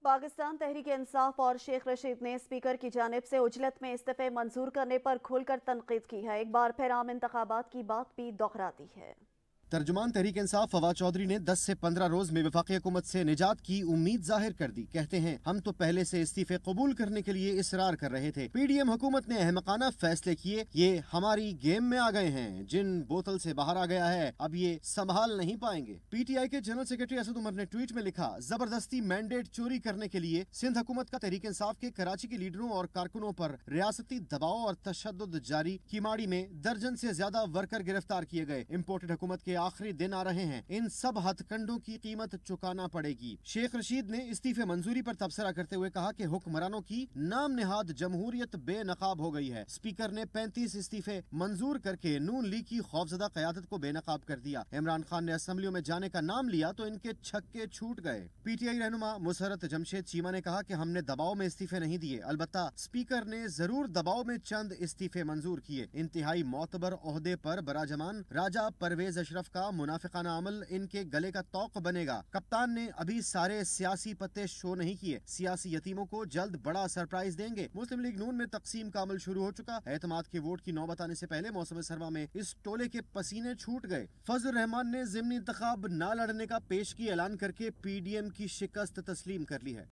पाकिस्तान तहरीक इंसाफ और शेख रशीद ने स्पीकर की जानिब से उजलत में इस्तीफे मंजूर करने पर खुलकर तनकीद की है। एक बार फिर आम इंतखाबात की बात भी दोहरा दी है। तर्जुमान तहरीक इंसाफ फवाद चौधरी ने 10 से 15 रोज में वफाकी हुकूमत से निजात की उम्मीद जाहिर कर दी। कहते हैं, हम तो पहले से इस्तीफे कबूल करने के लिए इसरार कर रहे थे। पीडीएम हुकूमत ने अहमकाना फैसले किए, ये हमारी गेम में आ गए हैं। जिन बोतल से बाहर आ गया है अब ये संभाल नहीं पाएंगे। पीटीआई के जनरल सेक्रेटरी असद उमर ने ट्वीट में लिखा, जबरदस्ती मैंडेट चोरी करने के लिए सिंध हुकूमत का तहरीक इंसाफ के कराची के लीडरों और कारकुनों पर रियासती दबाव और तशद्दुद जारी। किमाड़ी में दर्जन से ज्यादा वर्कर गिरफ्तार किए गए। इम्पोर्टेड हुकूमत के आखिरी दिन आ रहे हैं, इन सब हथकंडों की कीमत चुकाना पड़ेगी। शेख रशीद ने इस्तीफे मंजूरी पर तबसरा करते हुए कहा कि हुक्मरानों की नाम निहाद जमहूरियत बेनकाब हो गई है। स्पीकर ने 35 इस्तीफे मंजूर करके नून लीग की खौफजदा क़यादत को बेनकाब कर दिया। इमरान खान ने असेंबलियों में जाने का नाम लिया तो इनके छक्के छूट गए। पीटीआई रहनुमा मुसरत जमशेद चीमा ने कहा कि हमने दबाव में इस्तीफे नहीं दिए, अलबत्ता स्पीकर ने जरूर दबाव में चंद इस्तीफे मंजूर किए। इंतहाई मोतबर ओहदे पर बराजमान राजा परवेज अशरफ का मुनाफिकाना अमल इनके गले का तौक बनेगा। कप्तान ने अभी सारे सियासी पत्ते शो नहीं किए, सियासी यतीमों को जल्द बड़ा सरप्राइज देंगे। मुस्लिम लीग नून में तकसीम का अमल शुरू हो चुका। एतमाद के वोट की नौबत आने से पहले मौसम सरमा में इस टोले के पसीने छूट गए। फजल रहमान ने जिमनी इंतखाब न लड़ने का पेशगी ऐलान करके पीडीएम की शिकस्त तस्लीम कर ली है।